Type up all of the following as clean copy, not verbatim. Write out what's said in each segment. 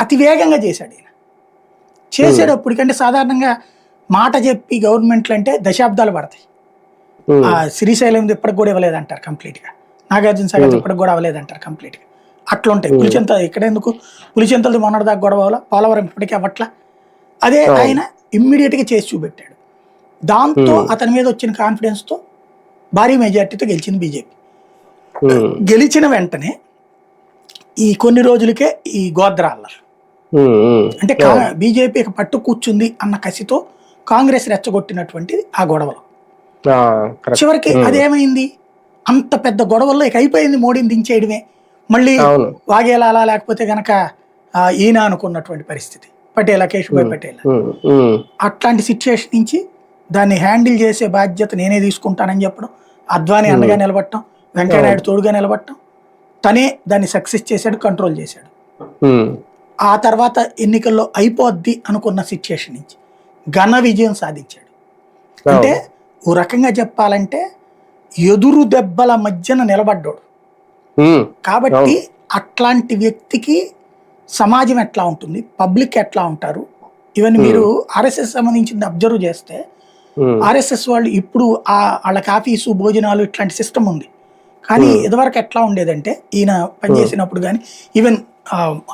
అతి వేగంగా చేశాడు ఈయన. చేసేటప్పటికంటే సాధారణంగా మాట చెప్పి గవర్నమెంట్లు అంటే దశాబ్దాలు పడతాయి. ఆ శ్రీశైలం ఇప్పటికి కూడా ఇవ్వలేదంటారు కంప్లీట్గా, నాగార్జున సాగర్ ఇప్పటికి కూడా అవ్వలేదంటారు కంప్లీట్గా. అట్లా ఉంటాయి. పులిచెంత ఇక్కడ ఎందుకు, పులిచెంతలది మొన్నటిదాకా గొడవ, పోలవరం ఇప్పటికీ అవ్వట్లా. అదే ఆయన ఇమ్మీడియట్గా చేసి చూపెట్టాడు. దాంతో అతని మీద వచ్చిన కాన్ఫిడెన్స్తో భారీ మెజార్టీతో గెలిచింది బీజేపీ. గెలిచిన వెంటనే ఈ కొన్ని రోజులకే ఈ గోద్రా అల్లర్లు, అంటే బీజేపీ పట్టు కూర్చుంది అన్న కసితో కాంగ్రెస్ రెచ్చగొట్టినటువంటిది ఆ గొడవలో. చివరికి అదేమైంది, అంత పెద్ద గొడవల్లో ఇక అయిపోయింది, మోడీని దించేయడమే, మళ్ళీ వాగేలాలా లేకపోతే గనక ఈయన అనుకున్నటువంటి పరిస్థితి, పటేలా, కేశుభాయ్ పటేల్. అట్లాంటి సిచ్యువేషన్ నుంచి దాన్ని హ్యాండిల్ చేసే బాధ్యత నేనే తీసుకుంటానని చెప్పడం, అద్వానీ అండగా నిలబడటం, వెంకయ్యనాయుడు తోడుగా నిలబడటం, తనే దాన్ని సక్సెస్ చేశాడు, కంట్రోల్ చేశాడు. ఆ తర్వాత ఎన్నికల్లో అయిపోద్ది అనుకున్న సిచ్యువేషన్ నుంచి ఘన విజయం సాధించాడు. అంటే ఓ రకంగా చెప్పాలంటే ఎదురు దెబ్బల మధ్యన నిలబడ్డాడు. కాబట్టి అట్లాంటి వ్యక్తికి సమాజం ఎట్లా ఉంటుంది, పబ్లిక్ ఎట్లా ఉంటారు, ఇవన్నీ మీరు ఆర్ఎస్ఎస్ సంబంధించింది అబ్జర్వ్ చేస్తే, ఆర్ఎస్ఎస్ వాళ్ళు ఇప్పుడు వాళ్ళకి ఆఫీసు, భోజనాలు ఇట్లాంటి సిస్టమ్ ఉంది. కానీ ఇదివరకు ఎట్లా ఉండేదంటే, ఈయన పనిచేసినప్పుడు కానీ ఈవెన్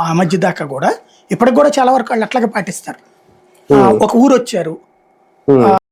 ఆ మధ్య దాకా కూడా ఇప్పటికి కూడా చాలా వరకు వాళ్ళు అట్లాగే పాటిస్తారు. ఒక ఊరు వచ్చారు,